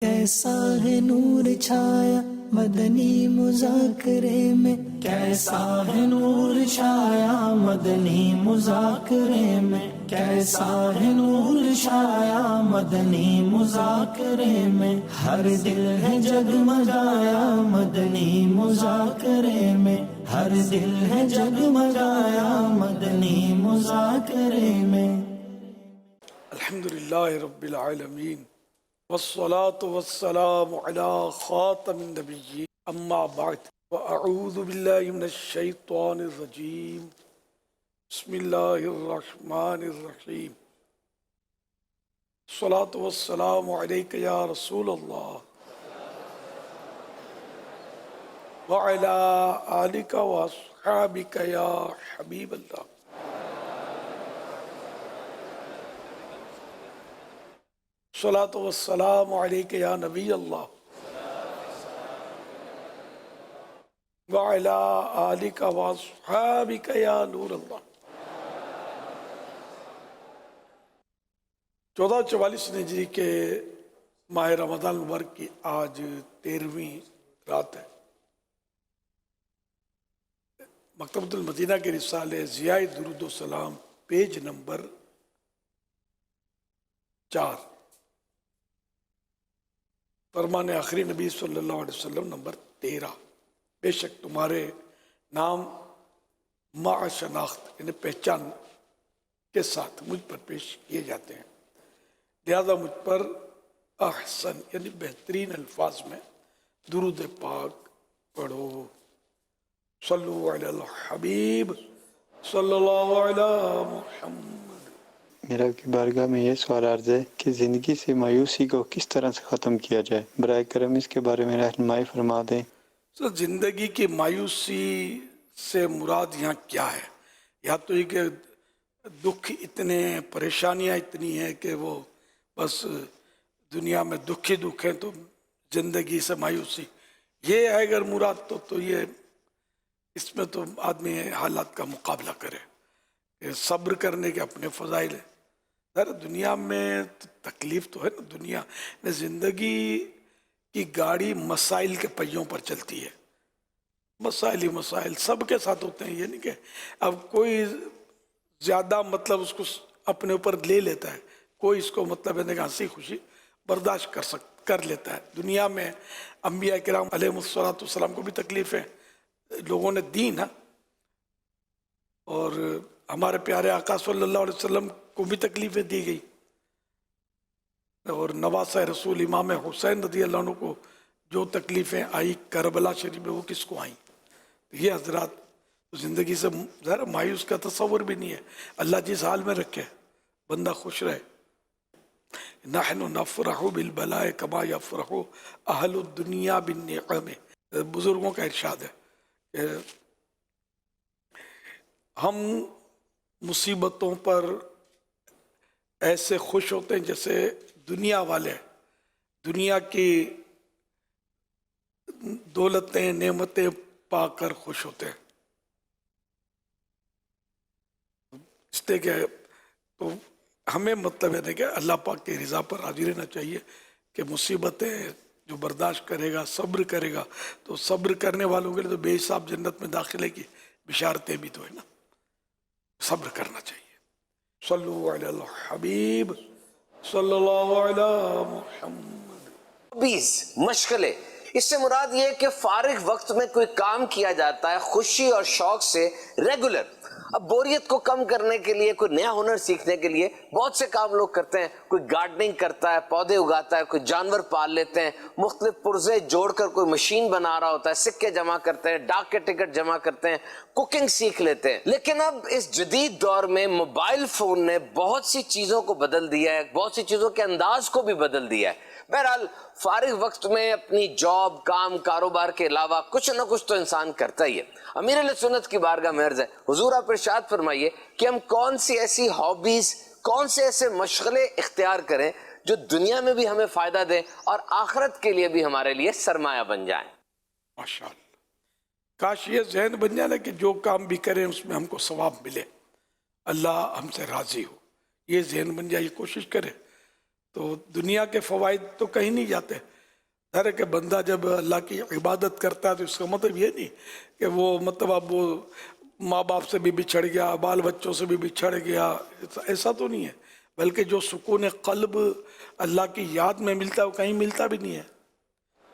کیسا ہے نور چھایا مدنی مذاکرے میں، کیسا ہے نور چھایا مدنی مذاکرے میں، کیسا ہے نور چھایا مدنی مذاکرے میں، ہر دل ہے جگمگایا مدنی مذاکرے میں، ہر دل ہے جگمگایا مدنی مذاکرے میں۔ الحمدللہ رب العالمین والصلاة والسلام على خاتم النبیین اما بعد واعوذ باللہ من الشیطان الرجیم بسم اللہ الرحمن الرحیم الصلاة والسلام علیک یا رسول اللہ وعلى آلک واصحابک یا حبیب اللہ۔ الصلاة والسلام علیک یا نبی اللہ وعلی آلک واصحابک یا نور اللہ۔ 1444 ہجری کے ماہ رمضان المبارک کی آج 13ویں رات ہے۔ مکتبۃ المدینہ کے رسالے ضیاء درود و سلام پیج نمبر 4، فرمان آخری نبی صلی اللہ علیہ وسلم نمبر 13، بے شک تمہارے نام مع شناخت یعنی پہچان کے ساتھ مجھ پر پیش کیے جاتے ہیں، لہذا مجھ پر احسن یعنی بہترین الفاظ میں درود پاک پڑھو۔ صلو علی الحبیب صلی اللہ علی محمد۔ میرا آپ کی بارگاہ میں یہ سوال عرض ہے کہ زندگی سے مایوسی کو کس طرح سے ختم کیا جائے، برائے کرم اس کے بارے میں رہنمائی فرما دیں۔ زندگی کی مایوسی سے مراد یہاں کیا ہے؟ یا تو یہ کہ دکھ اتنے ہیں، پریشانیاں اتنی ہیں کہ وہ بس دنیا میں دکھ ہی دکھ ہیں تو زندگی سے مایوسی، یہ ہے اگر مراد تو یہ اس میں تو آدمی حالات کا مقابلہ کرے کہ صبر کرنے کے اپنے فضائل ہیں۔ دنیا میں تکلیف تو ہے نا، دنیا میں زندگی کی گاڑی مسائل کے پہیوں پر چلتی ہے، مسائل ہی مسائل سب کے ساتھ ہوتے ہیں، یہ نہیں کہ اب کوئی زیادہ مطلب اس کو اپنے اوپر لے لیتا ہے، کوئی اس کو مطلب ہے کہ ہنسی خوشی برداشت کر لیتا ہے۔ دنیا میں انبیاء کرام علیہ السلام کو بھی تکلیفیں لوگوں نے دی نا، اور ہمارے پیارے آقا صلی اللہ علیہ وسلم کو بھی تکلیفیں دی گئی، اور نواسہ رسول امام حسین رضی اللہ عنہ کو جو تکلیفیں آئی کربلا شریف میں وہ کس کو آئیں؟ یہ حضرات زندگی سے ذرا مایوس کا تصور بھی نہیں ہے، اللہ جس حال میں رکھے بندہ خوش رہے۔ نحن نفرح بالبلاء کما یفرح اہل الدنیا بالنعم، بزرگوں کا ارشاد ہے کہ ہم مصیبتوں پر ایسے خوش ہوتے ہیں جیسے دنیا والے دنیا کی دولتیں نعمتیں پا کر خوش ہوتے ہیں۔ اس لیے کہ تو ہمیں مطلب ہے کہ اللہ پاک کی رضا پر راضی رہنا چاہیے کہ مصیبتیں جو برداشت کرے گا صبر کرے گا تو صبر کرنے والوں کے لیے تو بے حساب جنت میں داخلے کی بشارتیں بھی تو ہے نا، صبر کرنا چاہیے۔ صلو علی الحبیب صلی اللہ علی محمد۔ مشغلے، اس سے مراد یہ ہے کہ فارغ وقت میں کوئی کام کیا جاتا ہے خوشی اور شوق سے ریگولر۔ اب بوریت کو کم کرنے کے لیے، کوئی نیا ہنر سیکھنے کے لیے بہت سے کام لوگ کرتے ہیں، کوئی گارڈننگ کرتا ہے، پودے اگاتا ہے، کوئی جانور پال لیتے ہیں، مختلف پرزے جوڑ کر کوئی مشین بنا رہا ہوتا ہے، سکے جمع کرتے ہیں، ڈاک کے ٹکٹ جمع کرتے ہیں، کوکنگ سیکھ لیتے ہیں۔ لیکن اب اس جدید دور میں موبائل فون نے بہت سی چیزوں کو بدل دیا ہے، بہت سی چیزوں کے انداز کو بھی بدل دیا ہے۔ بہرحال فارغ وقت میں اپنی جاب، کام، کاروبار کے علاوہ کچھ نہ کچھ تو انسان کرتا ہی ہے۔ امیر علیہ سنت کی بارگاہ میں عرض ہے، حضور آپ ارشاد فرمائیے کہ ہم کون سی ایسی ہابیز، کون سے ایسے مشغلے اختیار کریں جو دنیا میں بھی ہمیں فائدہ دیں اور آخرت کے لیے بھی ہمارے لیے سرمایہ بن جائیں۔ ماشاءاللہ، کاش یہ ذہن بن جائے نا کہ جو کام بھی کریں اس میں ہم کو ثواب ملے، اللہ ہم سے راضی ہو، یہ ذہن بن جائے، یہ کوشش کرے تو دنیا کے فوائد تو کہیں نہیں جاتے. ظاہر ہے کہ بندہ جب اللہ کی عبادت کرتا ہے تو اس کا مطلب یہ نہیں کہ وہ مطلب اب وہ ماں باپ سے بھی بچھڑ گیا, بال بچوں سے بھی بچھڑ گیا, ایسا تو نہیں ہے. بلکہ جو سکون قلب اللہ کی یاد میں ملتا ہے وہ کہیں ملتا بھی نہیں ہے.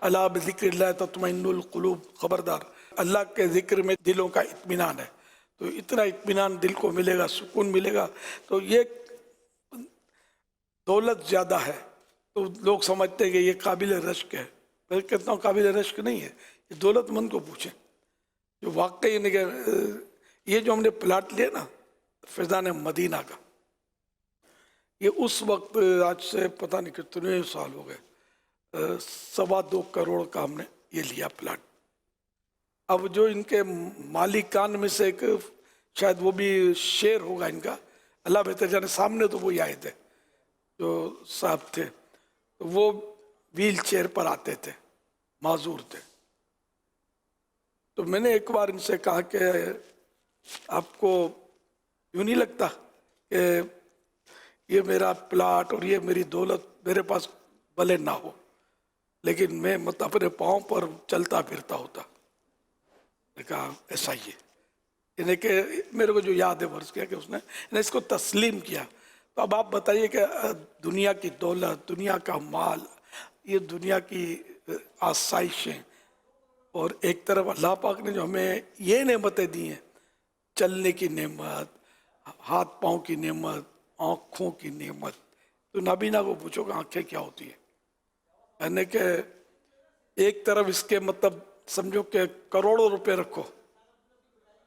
اللہ بذکر اللہ تطمئن القلوب, خبردار اللہ کے ذکر میں دلوں کا اطمینان ہے. تو اتنا اطمینان دل کو ملے گا, سکون ملے گا. تو یہ دولت زیادہ ہے تو لوگ سمجھتے ہیں کہ یہ قابل رشک ہے. میں کہتا ہوں قابل رشک نہیں ہے, یہ دولت مند کو پوچھیں جو واقعی یہ جو ہم نے پلاٹ لیا نا فیضان مدینہ کا, یہ اس وقت آج سے پتہ نہیں کتنے سال ہو گئے, 2.25 کروڑ کا ہم نے یہ لیا پلاٹ. اب جو ان کے مالکان میں سے ایک شاید وہ بھی شیئر ہوگا ان کا, اللہ بہتر جانے, سامنے تو وہی آئے تھے جو صاحب تھے, وہ ویل چیئر پر آتے تھے, معذور تھے. تو میں نے ایک بار ان سے کہا کہ آپ کو یوں نہیں لگتا کہ یہ میرا پلاٹ اور یہ میری دولت میرے پاس بھلے نہ ہو لیکن میں مطلب اپنے پاؤں پر چلتا پھرتا ہوتا. میں کہا ایسا ہی ہے, یعنی کہ میرے کو جو یاد ہے فرض کیا کہ اس نے اس کو تسلیم کیا. تو اب آپ بتائیے کہ دنیا کی دولت, دنیا کا مال, یہ دنیا کی آسائشیں, اور ایک طرف اللہ پاک نے جو ہمیں یہ نعمتیں دی ہیں, چلنے کی نعمت, ہاتھ پاؤں کی نعمت, آنکھوں کی نعمت. تو نابینا کو پوچھو کہ آنکھیں کیا ہوتی ہیں, یعنی کہ ایک طرف اس کے مطلب سمجھو کہ کروڑوں روپے رکھو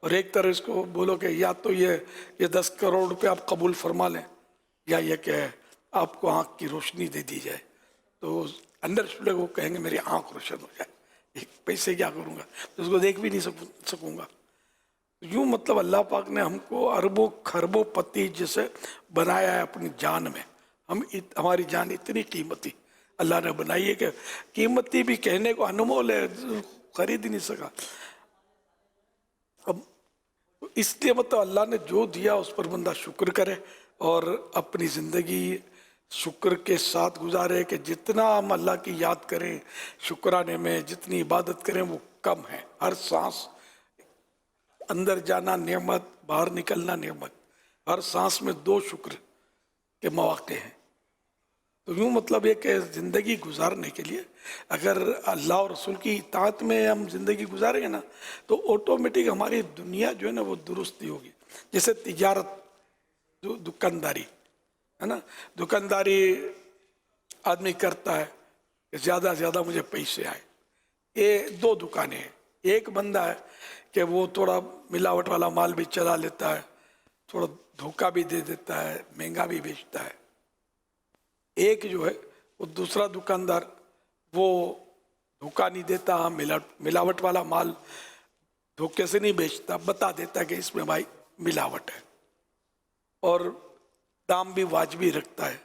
اور ایک طرف اس کو بولو کہ یا تو یہ 10 کروڑ روپے آپ قبول فرما لیں یا یہ کہ آپ کو آنکھ کی روشنی دے دی جائے. تو اندر چھوڑے وہ کہیں گے میری آنکھ روشن ہو جائے, پیسے کیا کروں گا, تو اس کو دیکھ بھی نہیں سکوں گا. یوں مطلب اللہ پاک نے ہم کو اربوں خربوں پتی جسے بنایا ہے اپنی جان میں. ہماری جان اتنی قیمتی اللہ نے بنائی ہے کہ قیمتی بھی کہنے کو انمول ہے, خرید ہی نہیں سکا. اب اس لیے مطلب اللہ نے جو دیا اس پر بندہ شکر کرے اور اپنی زندگی شکر کے ساتھ گزارے. کہ جتنا ہم اللہ کی یاد کریں, شکرانے میں جتنی عبادت کریں وہ کم ہے. ہر سانس اندر جانا نعمت, باہر نکلنا نعمت. ہر سانس میں 2 شکر کے مواقع ہیں. تو یوں مطلب یہ کہ زندگی گزارنے کے لیے اگر اللہ اور رسول کی اطاعت میں ہم زندگی گزاریں گے نا تو آٹومیٹک ہماری دنیا جو ہے نا وہ درستی ہوگی. جیسے تجارت, دکانداری ہے نا, دکانداری آدمی کرتا ہے کہ زیادہ سے زیادہ مجھے پیسے آئے. یہ 2 دکانیں ہیں. ایک بندہ ہے کہ وہ تھوڑا ملاوٹ والا مال بھی چلا لیتا ہے, تھوڑا دھوکہ بھی دے دیتا ہے, مہنگا بھی بیچتا ہے. ایک جو ہے وہ دوسرا دکاندار وہ دھوکہ نہیں دیتا, ملاوٹ والا مال دھوکے سے نہیں بیچتا, بتا دیتا کہ اس میں بھائی ملاوٹ ہے اور دام بھی واجبی رکھتا ہے.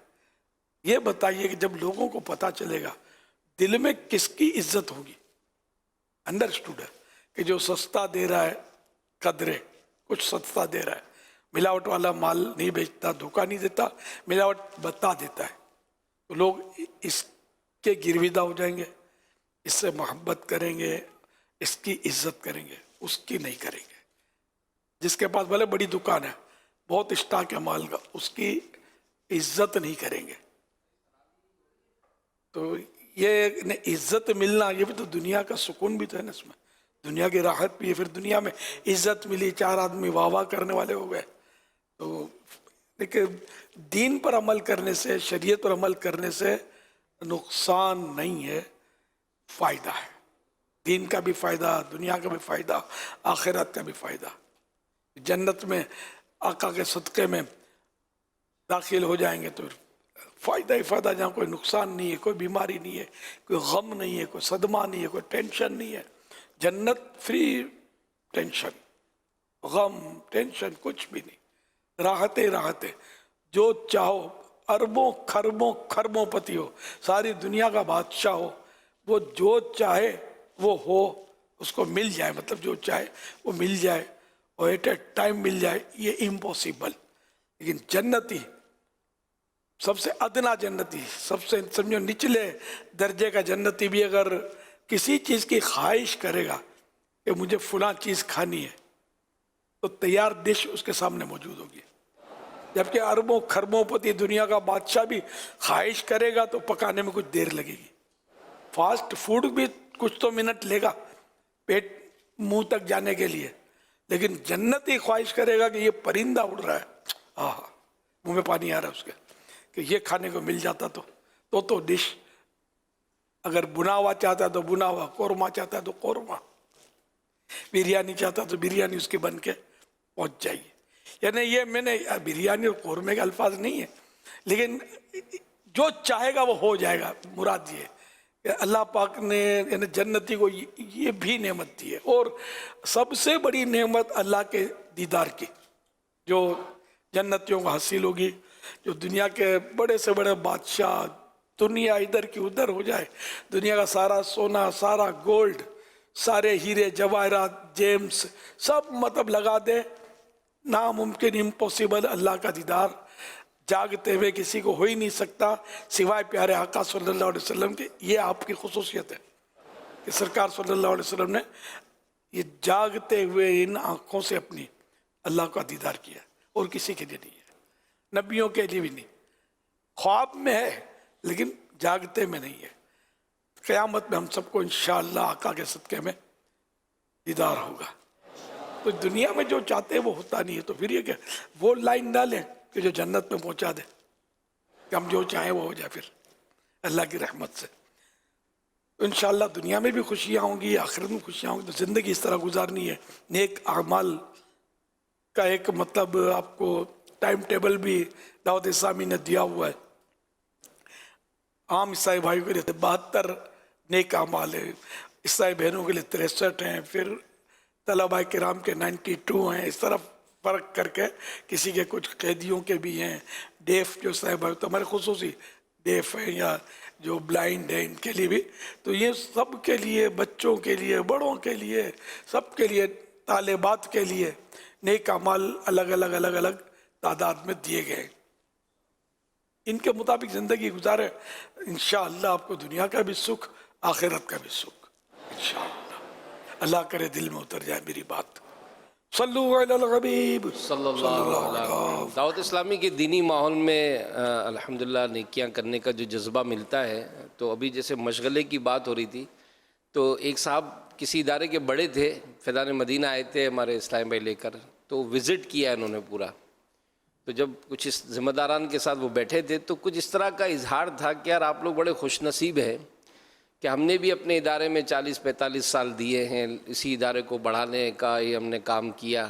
یہ بتائیے کہ جب لوگوں کو پتا چلے گا دل میں کس کی عزت ہوگی. انڈرسٹوڈ ہے کہ جو سستا دے رہا ہے قدرے, کچھ سستا دے رہا ہے, ملاوٹ والا مال نہیں بیچتا, دھوکہ نہیں دیتا, ملاوٹ بتا دیتا ہے, تو لوگ اس کے گرویدہ ہو جائیں گے, اس سے محبت کریں گے, اس کی عزت کریں گے, اس کی نہیں کریں گے. جس کے پاس بھلے بڑی دکان ہے, بہت اسٹاک ہے مال کا, اس کی عزت نہیں کریں گے. تو یہ عزت ملنا یہ بھی تو دنیا کا سکون بھی تو ہے نا, اس میں دنیا کی راحت بھی ہے. پھر دنیا میں عزت ملی, 4 آدمی واہ واہ کرنے والے ہو گئے. تو لیکن دین پر عمل کرنے سے, شریعت پر عمل کرنے سے نقصان نہیں ہے, فائدہ ہے. دین کا بھی فائدہ, دنیا کا بھی فائدہ, آخرت کا بھی فائدہ. جنت میں آقا کے صدقے میں داخل ہو جائیں گے تو فائدہ ہی فائدہ, جہاں کوئی نقصان نہیں ہے, کوئی بیماری نہیں ہے, کوئی غم نہیں ہے, کوئی صدمہ نہیں ہے, کوئی ٹینشن نہیں ہے. جنت فری ٹینشن, غم, ٹینشن کچھ بھی نہیں, راحتیں راحتیں. جو چاہو, اربوں خربوں خربوں پتی ہو, ساری دنیا کا بادشاہ ہو, وہ جو چاہے وہ ہو, اس کو مل جائے, مطلب جو چاہے وہ مل جائے اور ایٹ اے ٹائم مل جائے, یہ امپاسبل. لیکن جنتی سب سے ادنا جنتی، سب سے سمجھو نچلے درجے کا جنتی بھی اگر کسی چیز کی خواہش کرے گا کہ مجھے فلاں چیز کھانی ہے تو تیار ڈش اس کے سامنے موجود ہوگی، جبکہ اربوں خربوں پتی دنیا کا بادشاہ بھی خواہش کرے گا تو پکانے میں کچھ دیر لگے گی۔ فاسٹ فوڈ بھی کچھ تو منٹ لے گا پیٹ منہ تک جانے کے لیے، لیکن جنتی خواہش کرے گا کہ یہ پرندہ اڑ رہا ہے، آہا منہ میں پانی آ رہا ہے اس کے، کہ یہ کھانے کو مل جاتا تو ڈش، اگر بنا ہوا چاہتا ہے تو بنا ہوا، قورمہ چاہتا ہے تو قورمہ، بریانی چاہتا ہے تو بریانی اس کی بن کے پہنچ جائے گی۔ یعنی یہ میں نے بریانی اور قورمے کے الفاظ نہیں ہیں، لیکن جو چاہے گا وہ ہو جائے گا۔ مراد یہ کہ اللہ پاک نے یعنی جنتی کو یہ بھی نعمت دی ہے، اور سب سے بڑی نعمت اللہ کے دیدار کی جو جنتیوں کو حاصل ہوگی۔ جو دنیا کے بڑے سے بڑے بادشاہ، دنیا ادھر کی ادھر ہو جائے، دنیا کا سارا سونا، سارا گولڈ، سارے ہیرے جواہرات، جیمز سب مطلب لگا دے، ناممکن، امپوسیبل، اللہ کا دیدار جاگتے ہوئے کسی کو ہو ہی نہیں سکتا سوائے پیارے آقا صلی اللہ علیہ وسلم کے۔ یہ آپ کی خصوصیت ہے کہ سرکار صلی اللہ علیہ وسلم نے یہ جاگتے ہوئے ان آنکھوں سے اپنی اللہ کا دیدار کیا، اور کسی کے لیے نہیں ہے، نبیوں کے لیے بھی نہیں، خواب میں ہے لیکن جاگتے میں نہیں ہے۔ قیامت میں ہم سب کو انشاءاللہ آقا کے صدقے میں دیدار ہوگا۔ تو دنیا میں جو چاہتے ہیں وہ ہوتا نہیں ہے، تو پھر یہ کہ وہ لائن ڈالیں کہ جو جنت میں پہنچا دے، کہ ہم جو چاہیں وہ ہو جائے پھر اللہ کی رحمت سے۔ انشاءاللہ دنیا میں بھی خوشیاں ہوں گی، آخرت میں خوشیاں ہوں گی، تو زندگی اس طرح گزارنی ہے۔ نیک اعمال کا ایک مطلب آپ کو ٹائم ٹیبل بھی دعوت اسلامی نے دیا ہوا ہے۔ عام عیسائی بھائیوں کے لیے 72 نیک اعمال ہیں، عیسائی بہنوں کے لیے 63 ہیں، پھر طلباء کرام کے 92 ہیں، اس طرح فرق کر کے کسی کے کچھ قیدیوں کے بھی ہیں، ڈیف جو عیسائی بھائی تو ہمارے خصوصی ڈیف ہیں یا جو بلائنڈ ہیں ان کے لیے بھی، تو یہ سب کے لیے، بچوں کے لیے، بڑوں کے لیے، سب کے لیے، طالبات کے لیے نیک اعمال الگ الگ تعداد میں دیے گئے، ان کے مطابق زندگی گزارے، انشاءاللہ آپ کو دنیا کا بھی سکھ، آخرت کا بھی سکھ انشاءاللہ۔ اللہ کرے دل میں اتر جائے میری بات۔ صلو علی الحبیب صلی اللہ علیہ وسلم۔ دعوت اسلامی کے دینی ماحول میں الحمدللہ نیکیاں کرنے کا جو جذبہ ملتا ہے، تو ابھی جیسے مشغلے کی بات ہو رہی تھی، تو ایک صاحب کسی ادارے کے بڑے تھے، فیضان مدینہ آئے تھے ہمارے اسلام بھائی لے کر، تو وزٹ کیا انہوں نے پورا، تو جب کچھ اس ذمہ داران کے ساتھ وہ بیٹھے تھے تو کچھ اس طرح کا اظہار تھا کہ یار آپ لوگ بڑے خوش نصیب ہیں کہ ہم نے بھی اپنے ادارے میں 40-45 سال دیے ہیں، اسی ادارے کو بڑھانے کا یہ ہم نے کام کیا،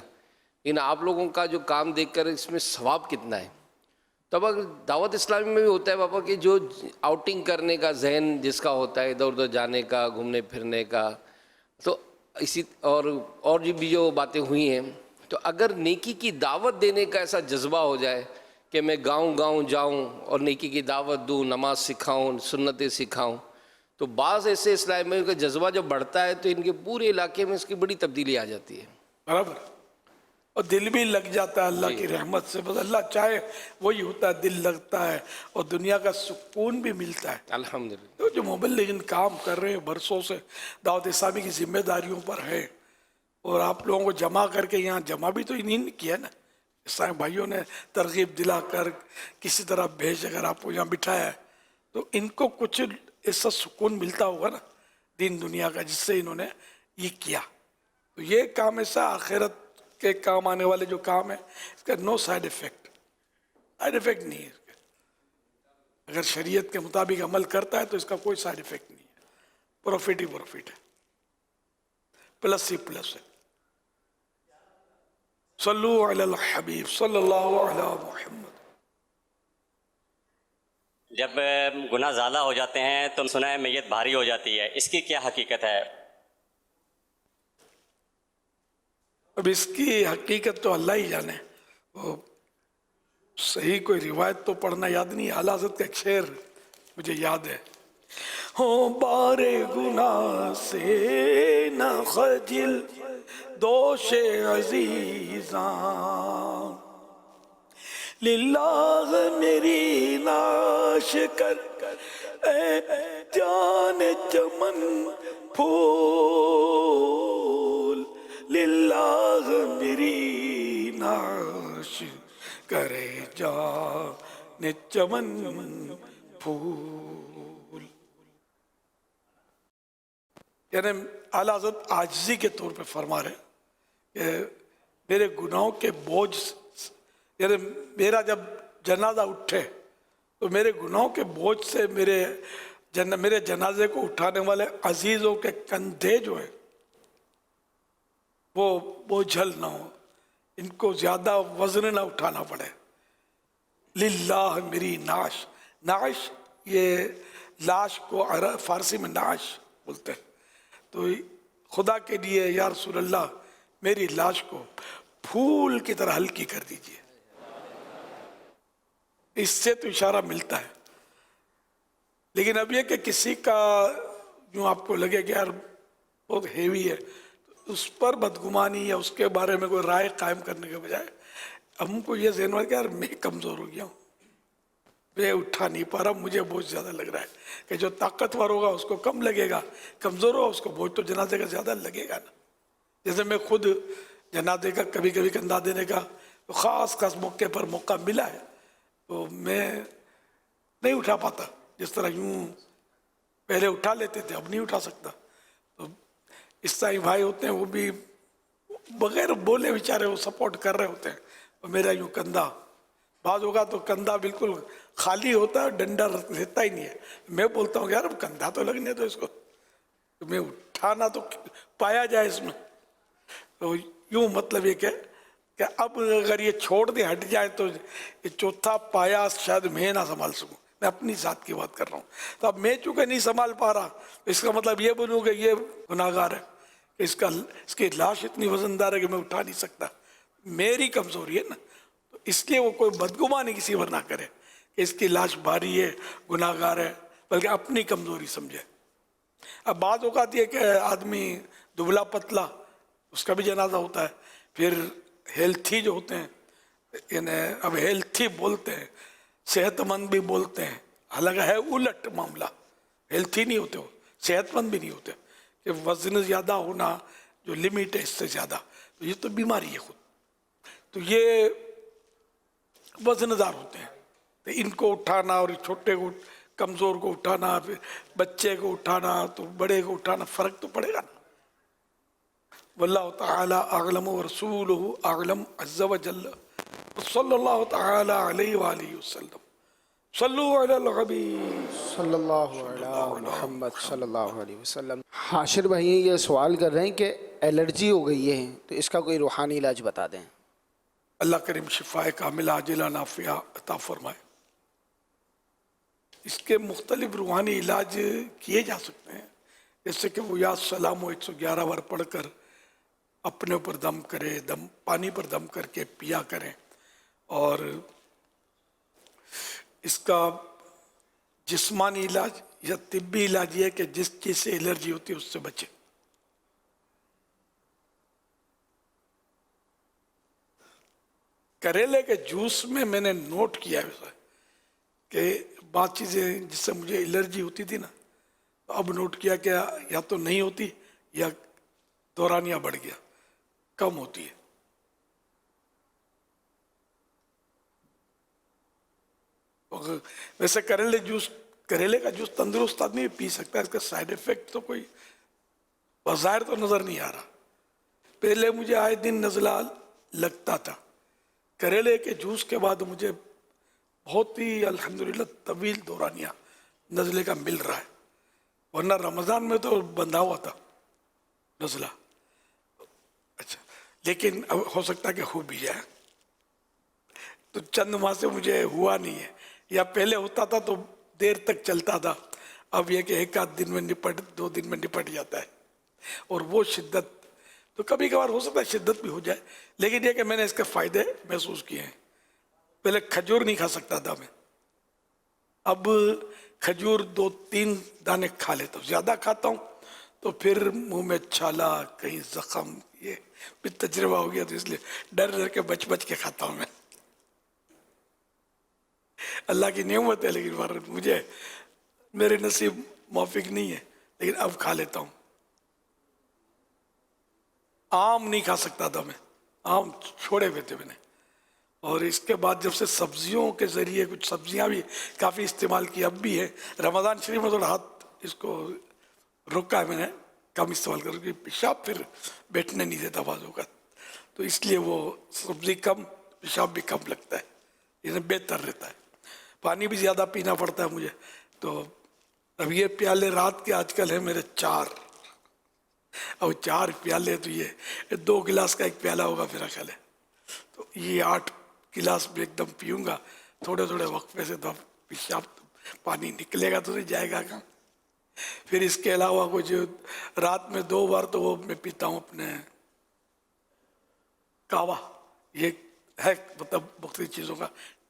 لیکن آپ لوگوں کا جو کام دیکھ کر اس میں ثواب کتنا ہے۔ تو اب اگر دعوت اسلامی میں بھی ہوتا ہے پاپا کہ جو آؤٹنگ کرنے کا ذہن جس کا ہوتا ہے، ادھر ادھر جانے کا، گھومنے پھرنے کا، تو اسی اور بھی جو باتیں ہوئی ہیں، تو اگر نیکی کی دعوت دینے کا ایسا جذبہ ہو جائے کہ میں گاؤں جاؤں اور نیکی کی دعوت دوں، نماز سکھاؤں، سنتیں سکھاؤں، تو بعض ایسے اسلامیوں کا جذبہ جب بڑھتا ہے تو ان کے پورے علاقے میں اس کی بڑی تبدیلی آ جاتی ہے۔ برابر، اور دل بھی لگ جاتا ہے اللہ کی رحمت سے، بس اللہ چاہے وہی ہوتا ہے، دل لگتا ہے اور دنیا کا سکون بھی ملتا ہے۔ الحمدللہ۔ تو جو مبلغین کام کر رہے ہیں برسوں سے، دعوت اسلامی کی ذمہ داریوں پر ہے، اور آپ لوگوں کو جمع کر کے یہاں جمع بھی تو انہی نے کیا نا، اسلامی بھائیوں نے ترغیب دلا کر کسی طرح بھیج اگر آپ کو یہاں بٹھایا ہے، تو ان کو کچھ ایسا سکون ملتا ہوگا نا دین دنیا کا، جس سے انہوں نے یہ کیا۔ تو یہ کام ایسا آخرت کے کام آنے والے جو کام ہے، اس کا نو سائیڈ ایفیکٹ، سائیڈ ایفیکٹ نہیں ہے، اگر شریعت کے مطابق عمل کرتا ہے تو اس کا کوئی سائیڈ ایفیکٹ نہیں ہے، پروفٹ ہی پروفٹ ہے، پلس ہی پلس ہے۔ صلو علی الحبیب صلی اللہ علی محمد۔ جب گناہ زیادہ ہو جاتے ہیں تو سنا ہے میت بھاری ہو جاتی ہے، اس کی کیا حقیقت ہے؟ اب اس کی حقیقت تو اللہ ہی جانے، وہ صحیح کوئی روایت تو پڑھنا یاد نہیں، اعلیٰ حضرت کا ایک شعر مجھے یاد ہے، ہو بارے گناہ سے نہ خجل دوش عزیزاں، للہ میری ناش کر اے جان چمن پھول للہ میری ناش کرے جان چمن پھول. یعنی اعلیٰ حضرت عاجزی کے طور پہ فرما رہے ہیں کہ میرے گناہوں کے بوجھ، یعنی میرا جب جنازہ اٹھے تو میرے گناہوں کے بوجھ سے میرے جنازے کو اٹھانے والے عزیزوں کے کندھے جو ہیں وہ بوجھل نہ ہو، ان کو زیادہ وزن نہ اٹھانا پڑے. للہ میری ناش، ناش یہ لاش کو فارسی میں ناش بولتے ہیں. تو خدا کے لیے یا رسول اللہ میری لاش کو پھول کی طرح ہلکی کر دیجئے. اس سے تو اشارہ ملتا ہے. لیکن اب یہ کہ کسی کا جو آپ کو لگے کہ یار بہت ہیوی ہے، اس پر بدگمانی یا اس کے بارے میں کوئی رائے قائم کرنے کے بجائے ہم کو یہ ذہن میں کہ یار میں کمزور ہو گیا ہوں، میں اٹھا نہیں پا رہا، مجھے بوجھ زیادہ لگ رہا ہے. کہ جو طاقتور ہوگا اس کو کم لگے گا، کمزور ہوگا اس کو بوجھ تو جنازے کا زیادہ لگے گا نا. جیسے میں خود جنازے کا کبھی کبھی کندھا دینے کا خاص موقع پر موقع ملا ہے تو میں نہیں اٹھا پاتا، جس طرح یوں پہلے اٹھا لیتے تھے اب نہیں اٹھا سکتا. تو اس طرح بھائی ہوتے ہیں وہ بھی بغیر بولے بیچارے وہ سپورٹ کر رہے ہوتے ہیں. اور میرا یوں کندھا بعض ہوگا تو کندھا بالکل خالی ہوتا ہے، ڈنڈا رہتا ہی نہیں ہے. میں بولتا ہوں یار اب کندھا تو لگنے دو اس کو، میں اٹھانا تو پایا جائے اس میں. تو یوں مطلب یہ کہ اب اگر یہ چھوڑ دیں ہٹ جائے تو یہ چوتھا پایا شاید میں نہ سنبھال سکوں. میں اپنی ذات کی بات کر رہا ہوں. تو اب میں چونکہ نہیں سنبھال پا رہا اس کا مطلب یہ بنوں کہ یہ گناہگار ہے، کہ اس کی لاش اتنی وزندار ہے کہ میں اٹھا نہیں سکتا. میری کمزوری ہے نا، تو اس لیے وہ کوئی بدگمانی کسی پر نہ کرے کہ اس کی لاش بھاری ہے، گناہگار ہے، بلکہ اپنی کمزوری سمجھے. اب بعض اوقات یہ کہ آدمی دبلا پتلا اس کا بھی جنازہ ہوتا ہے، پھر ہیلتھی جو ہوتے ہیں، یعنی اب ہیلتھی بولتے ہیں، صحت مند بھی بولتے ہیں، حالانکہ ہے الٹ معاملہ. ہیلتھی نہیں ہوتے، وہ صحت مند بھی نہیں ہوتے، کہ وزن زیادہ ہونا جو لمٹ ہے اس سے زیادہ، تو یہ تو بیماری ہے خود. تو یہ وزن دار ہوتے ہیں، تو ان کو اٹھانا اور چھوٹے کو کمزور کو اٹھانا، پھر بچے کو اٹھانا تو بڑے کو اٹھانا، فرق تو پڑے گا نا. واللہ تعالی اعلم ورسولہ اعلم عز وجل صلی اللہ تعالی علیہ وآلہ وسلم. صلو علی الحبیب صلی اللہ علیہ محمد صلی اللہ علیہ وسلم. حاشر بھائی یہ سوال کر رہے ہیں کہ الرجی ہو گئی ہے تو اس کا کوئی روحانی علاج بتا دیں. اللہ کریم شفاء کاملہ عاجلہ نافعہ عطا فرمائے. اس کے مختلف روحانی علاج کیے جا سکتے ہیں، جیسے کہ وہ یا سلام و 111 بار پڑھ کر اپنے اوپر دم کرے، پانی پر دم کر کے پیا کریں. اور اس کا جسمانی علاج یا طبی علاج یہ ہے کہ جس چیز سے الرجی ہوتی ہے اس سے بچے. کریلے کے جوس میں نے نوٹ کیا ہے کہ بعض چیزیں جس سے مجھے الرجی ہوتی تھی نا، تو اب نوٹ کیا کہ یا تو نہیں ہوتی یا دورانیہ بڑھ گیا، کم ہوتی ہے. ویسے کریلے کا جوس تندرست آدمی پی سکتا ہے، اس کا سائیڈ ایفیکٹ تو کوئی بظاہر تو نظر نہیں آ رہا. پہلے مجھے آئے دن نزلہ لگتا تھا، کریلے کے جوس کے بعد مجھے بہت ہی الحمدللہ طویل دورانیہ نزلے کا مل رہا ہے، ورنہ رمضان میں تو بندھا ہوا تھا نزلہ. اچھا، لیکن اب ہو سکتا ہے کہ ہو بھی جائے. تو چند ماہ سے مجھے ہوا نہیں ہے، یا پہلے ہوتا تھا تو دیر تک چلتا تھا، اب یہ کہ ایک آدھ دن میں نپٹ، 2 دن میں نپٹ جاتا ہے. اور وہ شدت تو کبھی کبھار ہو سکتا ہے شدت بھی ہو جائے، لیکن یہ کہ میں نے اس کے فائدے محسوس کیے ہیں. پہلے کھجور نہیں کھا سکتا تھا میں، اب کھجور 2-3 دانے کھا لیتا ہوں. زیادہ کھاتا ہوں تو پھر منہ میں چھالا، کہیں زخم، یہ بھی تجربہ ہو گیا، تو اس لیے ڈر کے بچ کے کھاتا ہوں میں. اللہ کی نعمت ہے، لیکن مجھے میرے نصیب موافق نہیں ہے، لیکن اب کھا لیتا ہوں. آم نہیں کھا سکتا تھا میں، آم چھوڑے ہوئے تھے میں نے. اور اس کے بعد جب سے سبزیوں کے ذریعے کچھ سبزیاں بھی کافی استعمال کی، اب بھی ہے. رمضان شریف میں تھوڑا ہاتھ اس کو روکا ہے میں نے، کم استعمال کروں کہ پیشاب پھر بیٹھنے نہیں دیتا بعض اوقات، تو اس لیے وہ سبزی کم، پیشاب بھی کم لگتا ہے، یہ بہتر رہتا ہے. پانی بھی زیادہ پینا پڑتا ہے مجھے. تو اب یہ پیالے رات کے آج کل ہے میرے 4، اور 4 پیالے تو یہ 2 گلاس کا ایک پیالہ ہوگا میرا خیال ہے، تو یہ 8 گلاس بھی ایک دم پیوں گا تھوڑے تھوڑے وقفے سے. تو پیشاب پانی نکلے گا تو نہیں جائے گا کہاں. پھر اس کے علاوہ کچھ رات میں 2 بار تو وہ میں پیتا ہوں اپنے کہوہ. یہ ہے مطلب مختلف چیزوں کا،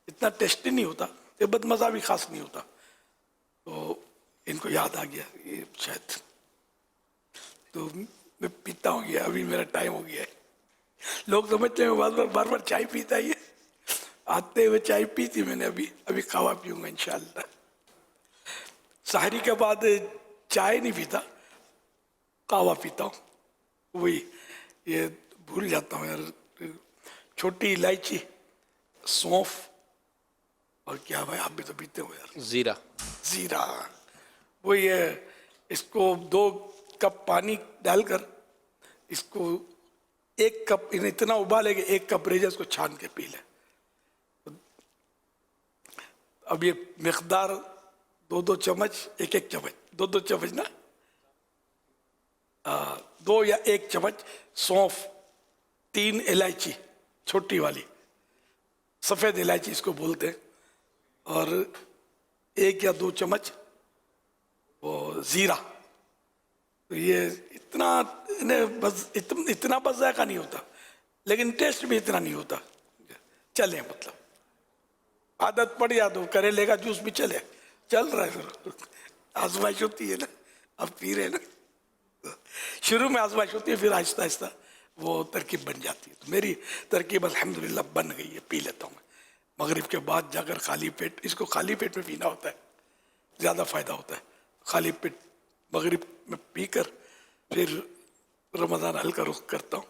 اتنا ٹیسٹی نہیں ہوتا، یہ بدمزہ بھی خاص نہیں ہوتا. تو ان کو یاد آ گیا یہ شاید، تو میں پیتا ہوں. یہ ابھی میرا ٹائم ہو گیا ہے. لوگ سمجھتے ہیں میں بار بار چائے پیتا ہی ہے. آتے ہوئے چائے پی تھی میں نے، ابھی کہوہ پیوں گا انشاءاللہ. سحری کے بعد چائے نہیں پیتا، کہوہ پیتا ہوں. وہی یہ بھول جاتا ہوں یار، چھوٹی الائچی، سونف، اور کیا بھائی آپ بھی تو پیتے ہو یار، زیرہ. وہی ہے، اس کو 2 کپ پانی ڈال کر اس کو 1 کپ اتنا ابالے کہ 1 کپ رہ جائے، اس کو چھان کے پی لے. اب یہ مقدار 2 چمچ، 1 چمچ، 2 چمچ نا، 2 یا 1 چمچ سونف، 3 الائچی چھوٹی والی، سفید الائچی اس کو بولتے ہیں، اور 1 یا 2 چمچ وہ زیرہ. تو یہ اتنا بس ذائقہ نہیں ہوتا، لیکن ٹیسٹ بھی اتنا نہیں ہوتا. چلے مطلب عادت پڑ جا تو کریلے کا جوس بھی چل رہا ہے. پھر آزمائش ہوتی ہے نا، اب پی رہے نا. شروع میں آزمائش ہوتی ہے، پھر آہستہ آہستہ وہ ترکیب بن جاتی ہے. تو میری ترکیب الحمدللہ بن گئی ہے، پی لیتا ہوں میں. مغرب کے بعد جا کر خالی پیٹ، اس کو خالی پیٹ میں پینا ہوتا ہے، زیادہ فائدہ ہوتا ہے. خالی پیٹ مغرب میں پی کر پھر رمضان ہلکا رخ کرتا ہوں.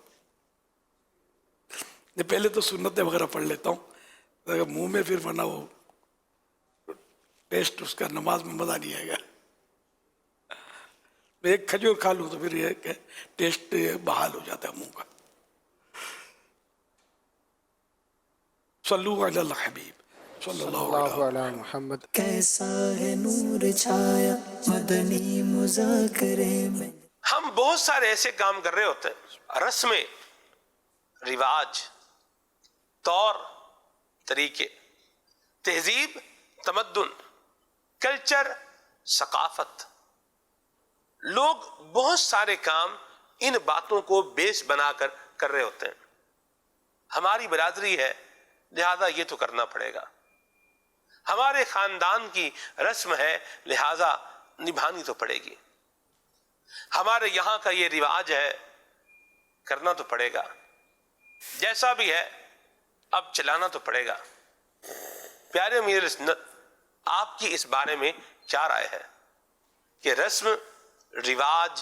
پہلے تو سنتیں وغیرہ پڑھ لیتا ہوں، منہ میں پھر ورنہ وہ ٹیسٹ اس کا نماز میں مزہ نہیں آئے گا. میں 1 کھجور کھا لوں تو پھر یہ کہ ٹیسٹ بحال ہو جاتا ہے منہ کا. صلو علی الحبیب صلی اللہ علی محمد. کیسا ہے نور چھایا مدنی مذاکرے میں. ہم بہت سارے ایسے کام کر رہے ہوتے ہیں، رسمیں، رواج، طور طریقے، تہذیب، تمدن، کلچر، ثقافت. لوگ بہت سارے کام ان باتوں کو بیس بنا کر رہے ہوتے ہیں. ہماری برادری ہے لہذا یہ تو کرنا پڑے گا، ہمارے خاندان کی رسم ہے لہذا نبھانی تو پڑے گی، ہمارے یہاں کا یہ رواج ہے کرنا تو پڑے گا، جیسا بھی ہے اب چلانا تو پڑے گا. پیارے امیر سنت، آپ کی اس بارے میں کیا رائے ہے کہ رسم، رواج،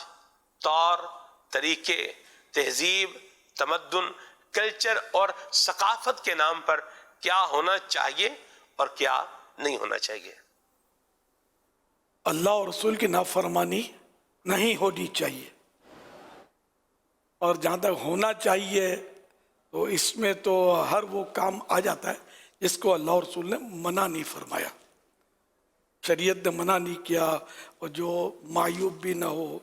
طور طریقے، تہذیب، تمدن، کلچر اور ثقافت کے نام پر کیا ہونا چاہیے اور کیا نہیں ہونا چاہیے؟ اللہ اور رسول کی نافرمانی نہیں ہونی چاہیے، اور جہاں تک ہونا چاہیے تو اس میں تو ہر وہ کام آ جاتا ہے جس کو اللہ اور رسول نے منع نہیں فرمایا، شریعت نے منع نہیں کیا، اور جو معیوب بھی نہ ہو،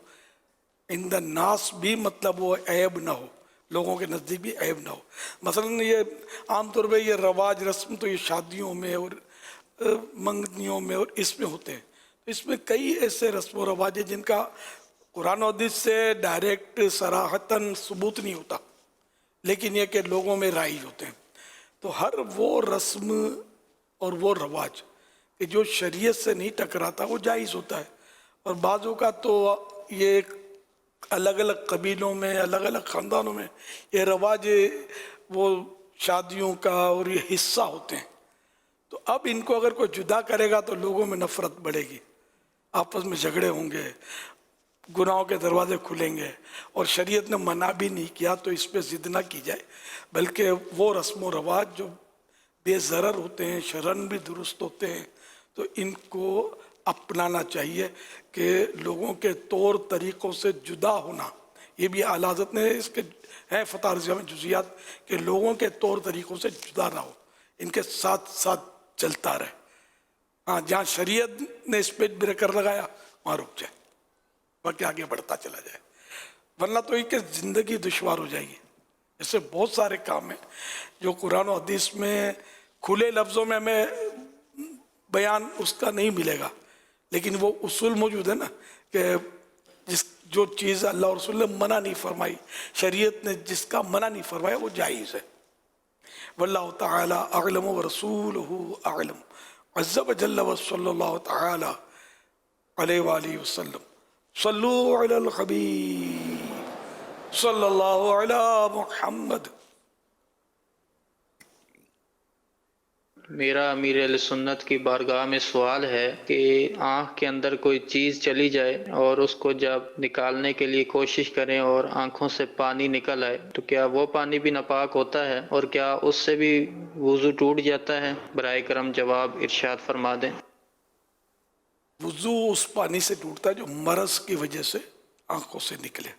عند الناس بھی مطلب وہ عیب نہ ہو، لوگوں کے نزدیک بھی عیب نہ ہو. مثلا یہ عام طور پہ یہ رواج رسم تو یہ شادیوں میں اور منگنیوں میں اور اس میں ہوتے ہیں. اس میں کئی ایسے رسم و رواج ہیں جن کا قرآن و حدیث سے ڈائریکٹ صراحتاً ثبوت نہیں ہوتا، لیکن یہ کہ لوگوں میں رائج ہوتے ہیں. تو ہر وہ رسم اور وہ رواج کہ جو شریعت سے نہیں ٹکراتا وہ جائز ہوتا ہے. اور بعضوں کا تو یہ الگ الگ قبیلوں میں، الگ الگ خاندانوں میں یہ رواج وہ شادیوں کا اور یہ حصہ ہوتے ہیں. تو اب ان کو اگر کوئی جدا کرے گا تو لوگوں میں نفرت بڑھے گی، آپس میں جھگڑے ہوں گے، گناہوں کے دروازے کھلیں گے. اور شریعت نے منع بھی نہیں کیا تو اس پہ ضد نہ کی جائے، بلکہ وہ رسم و رواج جو بے ضرر ہوتے ہیں، شرعاً بھی درست ہوتے ہیں، تو ان کو اپنانا چاہیے کہ لوگوں کے طور طریقوں سے جدا ہونا. یہ بھی اعلیٰ حضرت نے اس کے ہیں فتح رضیہ میں جزیات کہ لوگوں کے طور طریقوں سے جدا نہ ہو، ان کے ساتھ ساتھ چلتا رہے. ہاں جہاں شریعت نے اس پہ بریکر لگایا وہاں رک جائے، باقی آگے بڑھتا چلا جائے، ورنہ تو یہ کہ زندگی دشوار ہو جائے گی. ایسے بہت سارے کام ہیں جو قرآن و حدیث میں کھلے لفظوں میں ہمیں بیان اس کا نہیں ملے گا، لیکن وہ اصول موجود ہے نا کہ جو چیز اللہ اور رسول نے منع نہیں فرمائی، شریعت نے جس کا منع نہیں فرمایا وہ جائز ہے. واللہ تعالی اعلم ورسولہ اعلم عز وجل وصلی اللہ تعالی علیہ وآلہ وسلم. صلو علی الحبیب صلی اللہ علی محمد. میرا امیر اہل سنت کی بارگاہ میں سوال ہے کہ آنکھ کے اندر کوئی چیز چلی جائے اور اس کو جب نکالنے کے لیے کوشش کریں اور آنکھوں سے پانی نکل آئے تو کیا وہ پانی بھی ناپاک ہوتا ہے، اور کیا اس سے بھی وضو ٹوٹ جاتا ہے؟ برائے کرم جواب ارشاد فرما دیں. وضو اس پانی سے ٹوٹتا ہے جو مرض کی وجہ سے آنکھوں سے نکلے.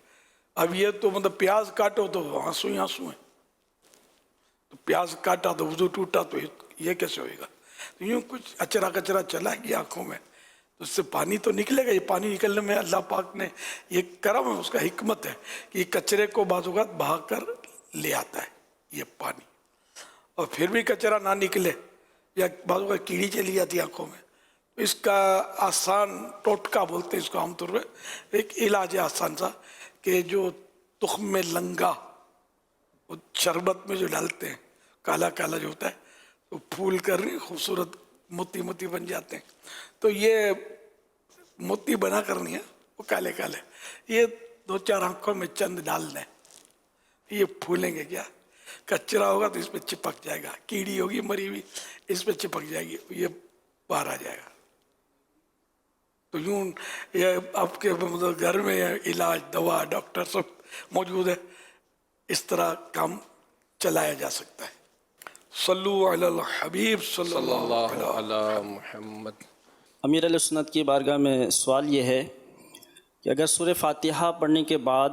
اب یہ تو مطلب پیاز کاٹو تو آنسو ہی آنسو ہیں، تو پیاز کاٹا تو وضو ٹوٹا تو یہ کیسے ہوئے گا؟ تو یوں کچھ اچرا کچرا چلا گیا آنکھوں میں تو اس سے پانی تو نکلے گا. یہ پانی نکلنے میں اللہ پاک نے یہ کرم ہے، اس کا حکمت ہے کہ یہ کچرے کو بعض اوقات بہا کر لے آتا ہے یہ پانی. اور پھر بھی کچرا نہ نکلے یا بعض اوقات کیڑی چلی جاتی آنکھوں میں، اس کا آسان ٹوٹکا بولتے ہیں اس کو عام طور پہ، ایک علاج ہے آسان سا کہ جو تخم میں لنگا وہ شربت میں جو ڈالتے ہیں کالا کالا جو ہوتا ہے تو پھول کر خوبصورت موتی موتی بن جاتے ہیں. تو یہ موتی بنا کرنی ہے وہ کالے کالے، یہ 2-4 آنکھوں میں چند ڈال دیں، یہ پھولیں گے. کیا کچرا ہوگا تو اس پہ چپک جائے گا، کیڑی ہوگی مری ہوئی اس پہ چپک جائے گی، یہ باہر آ جائے گا. تو یوں یہ آپ کے مطلب گھر میں علاج دوا ڈاکٹر سب موجود ہے، اس طرح کام چلایا جا سکتا ہے. صلو علی الحبیب صلی اللہ علی محمد. امیر علیہ سنت کی بارگاہ میں سوال یہ ہے کہ اگر سورہ فاتحہ پڑھنے کے بعد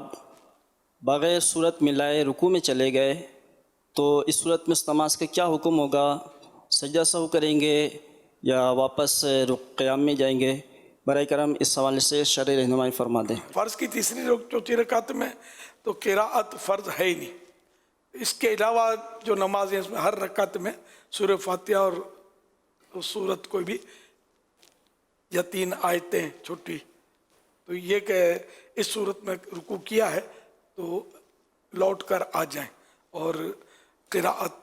بغیر صورت ملائے رکوع میں چلے گئے تو اس صورت میں اس نماز کا کیا حکم ہوگا؟ سجدہ سہو کریں گے یا واپس قیام میں جائیں گے؟ برائے کرم اس حوالے سے شرح رہنمائی فرما دیں. فرض کی تیسری چوتھی رکعت میں تو قراءت فرض ہے ہی نہیں. اس کے علاوہ جو نمازیں اس میں ہر رکعت میں سورہ فاتحہ اور سورت کوئی بھی یا 3 آیتیں چھوٹی، تو یہ کہ اس صورت میں رکوع کیا ہے تو لوٹ کر آ جائیں اور قراءت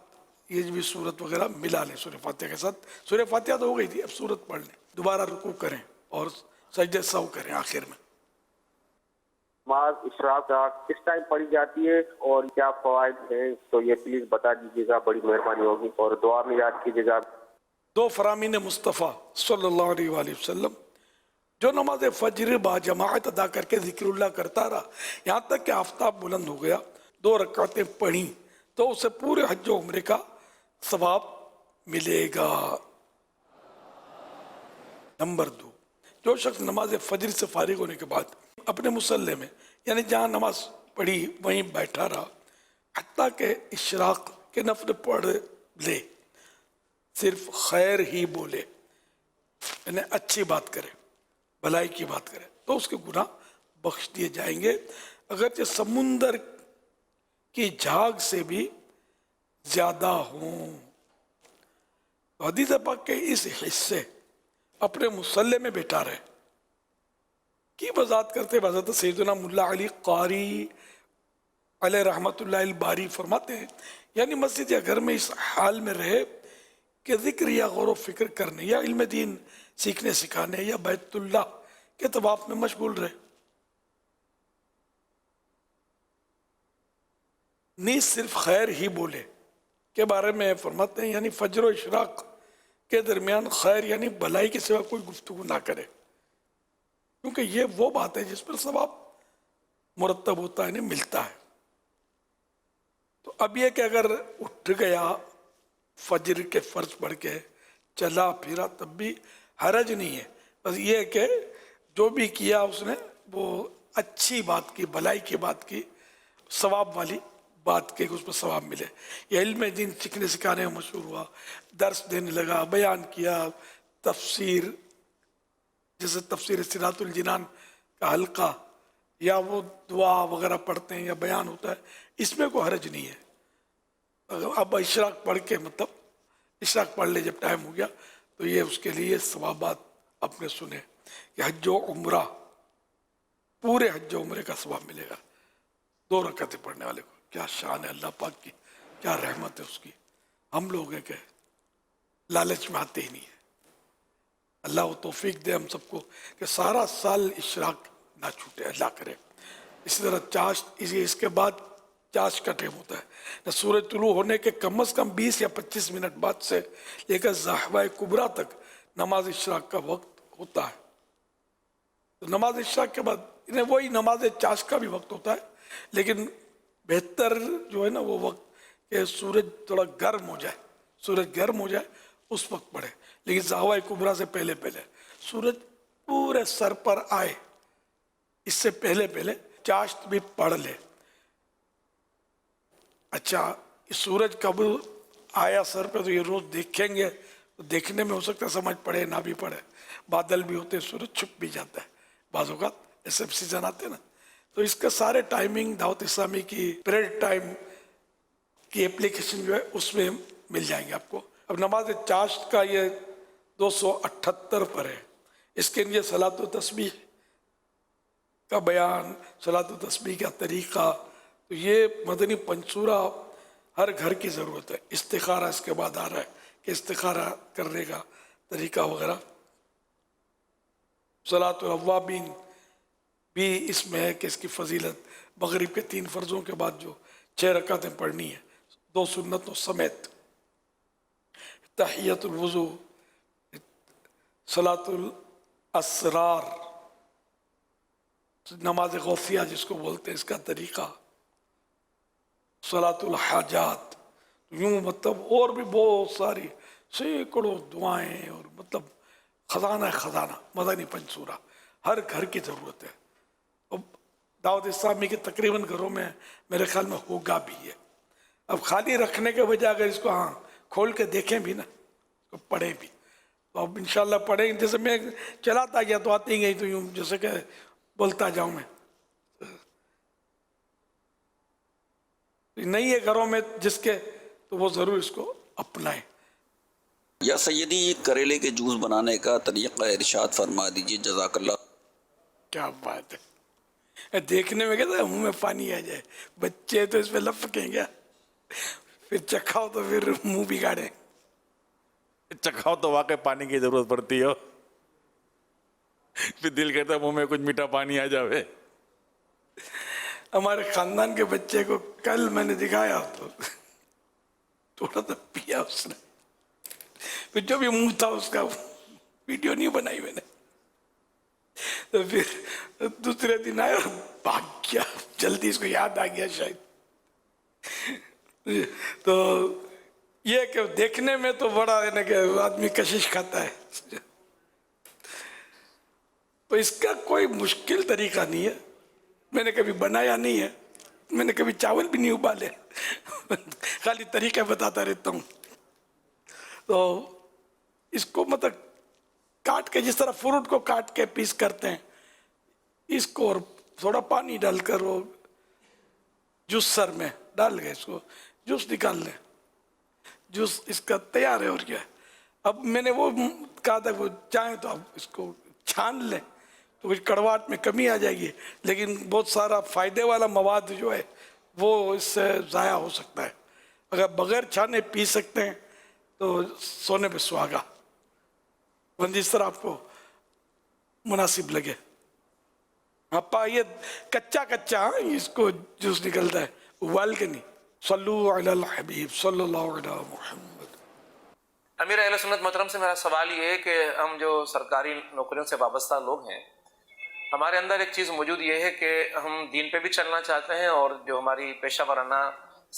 یہ بھی صورت وغیرہ ملا لیں سورہ فاتحہ کے ساتھ. سورہ فاتحہ تو ہو گئی تھی، اب صورت پڑھ لیں، دوبارہ رکوع کریں اور سجدہ سہو کریں آخر میں. نماز اشراق کس ٹائم پڑھی جاتی ہے اور کیا فوائد ہیں تو یہ پلیز بتا دیجیے گا، بڑی مہربانی ہوگی. اور دعا میں یاد کیجیے گا. 2 فرامین مصطفیٰ صلی اللہ علیہ وآلہ وسلم جو نماز فجر با جماعت ادا کر کے ذکر اللہ کرتا رہا یہاں تک کہ آفتاب بلند ہو گیا، 2 رکعتیں پڑھیں تو اسے پورے حج و عمرے کا ثواب ملے گا. نمبر 2، جو شخص نماز فجر سے فارغ ہونے کے بعد اپنے مصلی میں یعنی جہاں نماز پڑھی وہیں بیٹھا رہا حتیٰ کہ اشراق کے نفل پڑھ لے، صرف خیر ہی بولے یعنی اچھی بات کرے، بھلائی کی بات کرے، تو اس کے گناہ بخش دیے جائیں گے اگرچہ سمندر کی جھاگ سے بھی زیادہ ہوں. حدیث پاک کے اس حصے اپنے مصلی میں بیٹھا رہے کی وضاحت کرتے حضرت سیدنا ملا علی قاری علیہ رحمت اللہ الباری فرماتے ہیں یعنی مسجد یا گھر میں اس حال میں رہے کہ ذکر یا غور و فکر کرنے یا علم دین سیکھنے سکھانے یا بیت اللہ کے طواف میں مشغول رہے. نیز صرف خیر ہی بولے کے بارے میں فرماتے ہیں یعنی فجر و اشراق کے درمیان خیر یعنی بھلائی کے سوا کوئی گفتگو نہ کرے، کیونکہ یہ وہ بات ہے جس پر ثواب مرتب ہوتا ہے، انہیں ملتا ہے۔ تو اب یہ کہ اگر اٹھ گیا فجر کے فرض پڑھ کے چلا پھرا تب بھی حرج نہیں ہے، بس یہ ہے کہ جو بھی کیا اس نے وہ اچھی بات کی، بھلائی کی بات کی، ثواب والی بات کے کہ اس پر ثواب ملے۔ یہ علم دین سیکھنے سکھانے میں مشہور ہوا، درس دینے لگا، بیان کیا، تفسیر جیسے تفسیر صراط الجنان کا حلقہ، یا وہ دعا وغیرہ پڑھتے ہیں یا بیان ہوتا ہے، اس میں کوئی حرج نہیں ہے۔ اب اشراق پڑھ کے مطلب اشراق پڑھ لے جب ٹائم ہو گیا تو یہ اس کے لیے ثوابات اپنے سنے کہ حج و عمرہ، پورے حج و عمرے کا ثواب ملے گا 2 رکعتیں پڑھنے والے کو۔ کیا شان ہے اللہ پاک کی، کیا رحمت ہے اس کی۔ ہم لوگ ہیں کہ لالچ میں آتے ہی نہیں ہیں۔ اللہ وہ توفیق دے ہم سب کو کہ سارا سال اشراق نہ چھوٹے، اللہ کرے۔ اسی طرح چاشت، اس کے بعد چاشت کا ٹائم ہوتا ہے، سورج طلوع ہونے کے کم از کم 20 یا 25 منٹ بعد سے لے کر ضحوہ کبریٰ تک نماز اشراق کا وقت ہوتا ہے۔ تو نماز اشراق کے بعد وہی نماز چاشت کا بھی وقت ہوتا ہے، لیکن بہتر جو ہے نا وہ وقت کہ سورج تھوڑا گرم ہو جائے، سورج گرم ہو جائے اس وقت پڑھے، لیکن ضحوہ کبریٰ سے پہلے سورج پورے سر پر آئے اس سے پہلے چاشت بھی پڑھ لے۔ اچھا، سورج کب آیا سر پہ تو یہ روز دیکھیں گے، تو دیکھنے میں ہو سکتا ہے سمجھ پڑے نہ بھی پڑے، بادل بھی ہوتے ہیں، سورج چھپ بھی جاتا ہے بعض اوقات، ایسے سیزن آتے ہیں نا۔ تو اس کا سارے ٹائمنگ دعوت اسلامی کی پیریڈ ٹائم کی اپلیکیشن جو ہے اس میں مل جائیں گے آپ کو۔ اب نماز چاشت کا یہ 278 پر ہے، اس کے لیے صلاۃ و تسبیح کا بیان، صلاۃ و تسبیح کا طریقہ، تو یہ مدنی پنصورہ ہر گھر کی ضرورت ہے۔ استخارہ اس کے بعد آ رہا ہے کہ استخارہ کرنے کا طریقہ وغیرہ۔ صلاۃ الاوابین بھی اس میں ہے کہ اس کی فضیلت مغرب کے 3 فرضوں کے بعد جو 6 رکعتیں پڑھنی ہیں 2 سنتوں سمیت، تحیۃ الوضو، صلاۃ الاسرار، نماز غوثیہ جس کو بولتے ہیں، اس کا طریقہ، صلاۃ الحاجات، یوں مطلب اور بھی بہت ساری سینکڑوں دعائیں، اور مطلب خزانہ مدنی پنصورہ ہر گھر کی ضرورت ہے۔ اب دعوت اسلامی کے تقریباً گھروں میں میرے خیال میں ہوگا بھی ہے۔ اب خالی رکھنے کے بجائے اگر اس کو کھول کے دیکھیں بھی نا، اس کو پڑھیں بھی، تو اب انشاءاللہ پڑھیں گے۔ جیسے میں چلاتا گیا تو آتی گئی، تو یوں جیسے کہ بولتا جاؤں میں، نہیں ہے گھروں میں جس کے، تو وہ ضرور اس کو اپنائیں۔ یا سیدی کریلے کے جوس بنانے کا طریقہ ارشاد فرما دیجیے، جزاک اللہ۔ کیا بات ہے، دیکھنے میں کہتا ہے منہ میں پانی آ جائے، بچے تو اس پہ لپکیں گے، پھر چکھاؤ تو پھر منہ بگاڑے۔ چکھاؤ تو واقعی پانی کی ضرورت پڑتی ہے، پھر دل کہتا ہے منہ میں کچھ میٹھا پانی آ جاوے۔ ہمارے خاندان کے بچے کو کل میں نے دکھایا تو تھوڑا سا پیا اس نے، پھر جو بھی منہ تھا اس کا ویڈیو نہیں بنائی میں نے، تو پھر دوسرے دن آیا اور بھاگ گیا، جلدی اس کو یاد آ گیا شاید۔ تو یہ کہ دیکھنے میں تو بڑا ہے نا کہ آدمی کشش کھاتا ہے، تو اس کا کوئی مشکل طریقہ نہیں ہے، میں نے کبھی بنایا نہیں ہے، میں نے کبھی چاول بھی نہیں ابالے، خالی طریقہ بتاتا رہتا ہوں۔ تو اس کو مطلب کاٹ کے، جس طرح فروٹ کو کاٹ کے پیس کرتے ہیں، اس کو اور تھوڑا پانی ڈال کر وہ جوسر میں ڈال گئے، اس کو جوس نکال لیں، جوس اس کا تیار ہے۔ اور کیا، اب میں نے وہ کہا تھا وہ چاہیں تو آپ اس کو چھان لیں تو کچھ کڑواہٹ میں کمی آ جائے گی، لیکن بہت سارا فائدے والا مواد جو ہے وہ اس سے ضائع ہو سکتا ہے۔ اگر بغیر چھانے پی سکتے ہیں تو سونے پہ سہاگا، جس طرح آپ کو مناسب لگے۔ آپ یہ کچا اس کو جوس نکلتا ہے، ابال کے نہیں۔ صلو علی الحبیب صلی اللہ علیہ محمد۔ امیر اہل سنت محترم سے میرا سوال یہ ہے کہ ہم جو سرکاری نوکریوں سے وابستہ لوگ ہیں، ہمارے اندر ایک چیز موجود یہ ہے کہ ہم دین پہ بھی چلنا چاہتے ہیں اور جو ہماری پیشہ ورانہ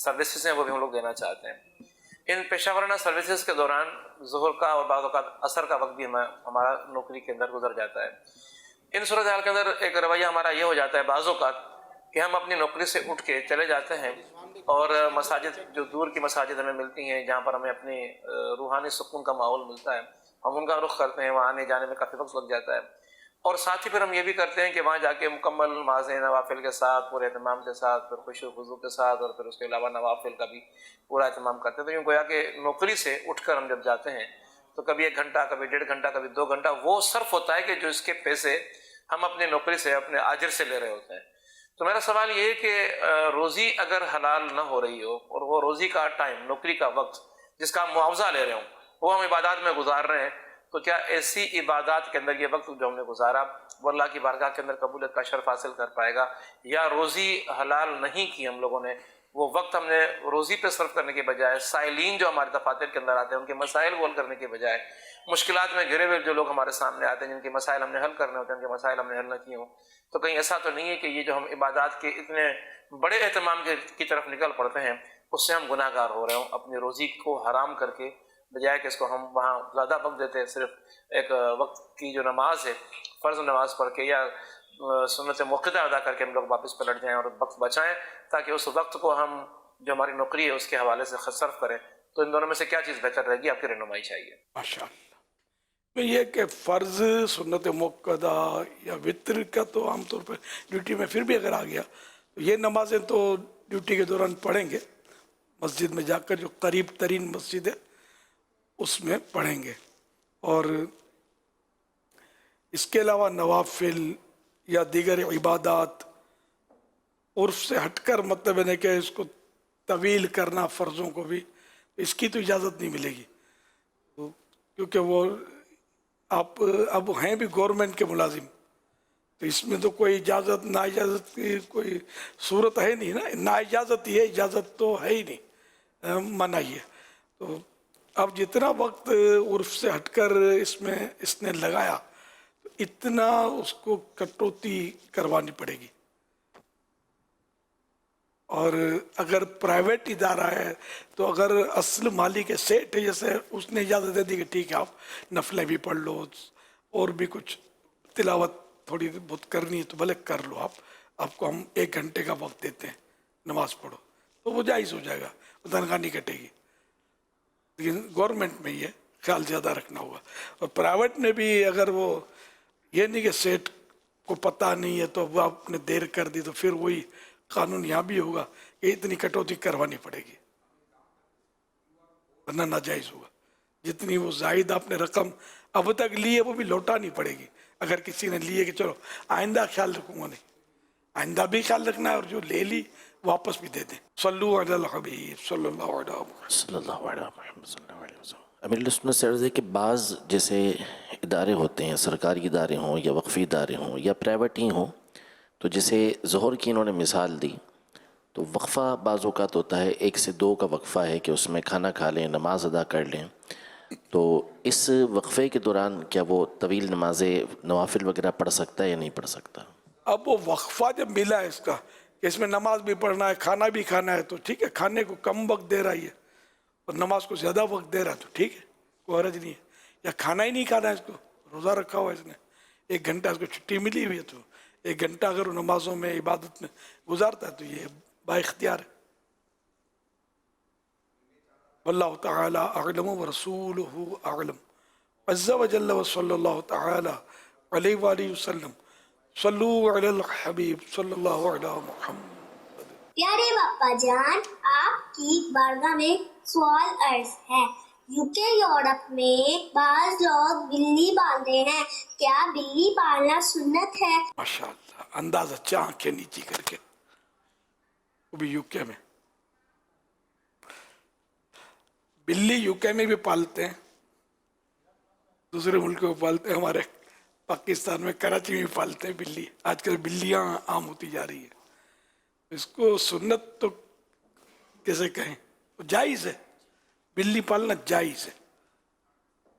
سروسز ہیں وہ بھی ہم لوگ دینا چاہتے ہیں۔ ان پیشہ ورانہ سروسز کے دوران ظہر کا اور بعض اوقات عصر کا وقت بھی ہمارا نوکری کے اندر گزر جاتا ہے۔ ان صورتحال کے اندر ایک رویہ ہمارا یہ ہو جاتا ہے بعض اوقات کہ ہم اپنی نوکری سے اٹھ کے چلے جاتے ہیں اور مساجد جو دور کی مساجد ہمیں ملتی ہیں جہاں پر ہمیں اپنی روحانی سکون کا ماحول ملتا ہے، ہم ان کا رخ کرتے ہیں، وہاں آنے جانے میں کافی وقت لگ جاتا ہے، اور ساتھ ہی پھر ہم یہ بھی کرتے ہیں کہ وہاں جا کے مکمل نماز نوافل کے ساتھ، پورے اہتمام کے ساتھ، پھر خشوع و خضوع کے ساتھ، اور پھر اس کے علاوہ نوافل کا بھی پورا اہتمام کرتے ہیں۔ تو یوں گویا کہ نوکری سے اٹھ کر ہم جب جاتے ہیں تو کبھی 1 گھنٹہ، کبھی 1.5 گھنٹہ، کبھی 2 گھنٹہ وہ صرف ہوتا ہے کہ جو اس کے پیسے ہم اپنے نوکری سے، اپنے آجر سے لے رہے ہوتے ہیں۔ تو میرا سوال یہ ہے کہ روزی اگر حلال نہ ہو رہی ہو اور وہ روزی کا ٹائم، نوکری کا وقت جس کا ہم معاوضہ لے رہے ہوں وہ ہم عبادات میں گزار رہے ہیں، تو کیا ایسی عبادات کے اندر یہ وقت جو ہم نے گزارا وہ اللہ کی بارگاہ کے اندر قبولیت کا شرف حاصل کر پائے گا، یا روزی حلال نہیں کی ہم لوگوں نے، وہ وقت ہم نے روزی پہ صرف کرنے کے بجائے سائلین جو ہمارے دفاتر کے اندر آتے ہیں ان کے مسائل حل کرنے کے بجائے، مشکلات میں گھرے ہوئے جو لوگ ہمارے سامنے آتے ہیں جن کے مسائل ہم نے حل کرنے ہوتے ہیں ان کے مسائل ہم نے حل نہ کیے ہوں، تو کہیں ایسا تو نہیں ہے کہ یہ جو ہم عبادات کے اتنے بڑے اہتمام کی طرف نکل پڑتے ہیں اس سے ہم گناہ گار ہو رہے ہوں، اپنی روزی کو حرام کر کے، بجائے کہ اس کو ہم وہاں زیادہ وقت دیتے ہیں، صرف ایک وقت کی جو نماز ہے، فرض نماز پڑھ کے یا سنت موقعہ ادا کر کے ہم لوگ واپس پلٹ جائیں اور وقت بچائیں، تاکہ اس وقت کو ہم جو ہماری نوکری ہے اس کے حوالے سے صرف کریں۔ تو ان دونوں میں سے کیا چیز بہتر رہے گی؟ آپ کی رہنمائی چاہیے۔ ماشاء اللہ۔ میں یہ کہ فرض، سنت موقعہ یا وطر کا تو عام طور پر ڈیوٹی میں پھر بھی اگر آ گیا تو یہ نمازیں تو ڈیوٹی کے دوران پڑھیں گے، مسجد میں جا کر جو قریب ترین مسجد ہے اس میں پڑھیں گے، اور اس کے علاوہ نوافل یا دیگر عبادات عرف سے ہٹ کر، مطلب ہے کہ اس کو طویل کرنا فرضوں کو بھی، اس کی تو اجازت نہیں ملے گی، کیونکہ وہ آپ اب ہیں بھی گورنمنٹ کے ملازم، تو اس میں تو کوئی اجازت نا اجازت کی کوئی صورت ہے نہیں نا، نا اجازت ہی ہے، اجازت تو ہے ہی نہیں، منع ہی ہے۔ تو اب جتنا وقت عرف سے ہٹ کر اس نے لگایا تو اتنا اس کو کٹوتی کروانی پڑے گی، اور اگر پرائیویٹ ادارہ ہے تو اگر اصل مالک ہے، سیٹ ہے، جیسے اس نے اجازت دے دی کہ ٹھیک ہے آپ نفلیں بھی پڑھ لو اور بھی کچھ تلاوت تھوڑی بہت کرنی ہے تو بھلے کر لو، آپ کو ہم 1 گھنٹے کا وقت دیتے ہیں، نماز پڑھو، تو وہ جائز ہو جائے گا، تنخواہ نہیں کٹے گی۔ لیکن گورنمنٹ میں یہ خیال زیادہ رکھنا ہوگا، اور پرائیویٹ میں بھی اگر وہ یہ نہیں کہ سیٹ کو پتہ نہیں ہے تو وہ آپ نے دیر کر دی، تو پھر وہی قانون یہاں بھی ہوگا کہ اتنی کٹوتی کروانی پڑے گی، ورنہ ناجائز ہوگا۔ جتنی وہ زائد آپ نے رقم اب تک لی ہے وہ بھی لوٹانی پڑے گی، اگر کسی نے لیے کہ چلو آئندہ خیال رکھوں گا، نہیں، آئندہ بھی خیال رکھنا ہے، اور جو لے لی واپس بھی دے دیں۔ صلو علی الحبیب صلی اللہ علیہ وسلم صلی اللہ علیہ محمد صلی اللہ علیہ وسلم۔ امیر اہل سنت سے عرض ہے کہ بعض جیسے ادارے ہوتے ہیں، سرکاری ادارے ہوں یا وقفی ادارے ہوں یا پرائیویٹ ہی ہوں، تو جیسے ظہر کی انہوں نے مثال دی، تو وقفہ بعض اوقات ہوتا ہے 1 سے 2 کا وقفہ ہے کہ اس میں کھانا کھا لیں، نماز ادا کر لیں، تو اس وقفے کے دوران کیا وہ طویل نمازیں نوافل وغیرہ پڑھ سکتا ہے یا نہیں پڑھ سکتا؟ اب وہ وقفہ جب ملا ہے اس کا کہ اس میں نماز بھی پڑھنا ہے، کھانا بھی کھانا ہے، تو ٹھیک ہے، کھانے کو کم وقت دے رہا ہے اور نماز کو زیادہ وقت دے رہا ہے تو ٹھیک ہے، کوئی حرج نہیں ہے۔ یا کھانا ہی نہیں کھانا ہے، اس کو روزہ رکھا ہوا ہے اس نے، 1 گھنٹہ اس کو چھٹی ملی ہوئی ہے، تو 1 گھنٹہ اگر وہ نمازوں میں عبادت میں گزارتا ہے تو یہ با اختیار ہے۔ واللہ تعالی اعلم ورسولہ اعلم عز وجل وصلی اللہ تعالی علیہ وآلہ وسلم۔ صلو علی الحبیب صلی اللہ علیہ محمد۔ پیارے باپا جان، آپ کی بارگاہ میں سوال عرض ہے۔ یوکے یورپ میں بعض لوگ بلی پالتے ہیں، کیا بلی پالنا سنت ہے؟ ماشاءاللہ، انداز اچھا، آنکھیں نیچی کر کے، وہ بھی یوکے میں۔ بلی یوکے میں بھی پالتے ہیں، دوسرے ملکوں میں پالتے ہیں، ہمارے پاکستان میں کراچی میں بھی پالتے ہیں بلی۔ آج کل بلیاں عام ہوتی جا رہی ہیں، اس کو سنت تو کیسے کہیں، جائز ہے، بلی پالنا جائز ہے،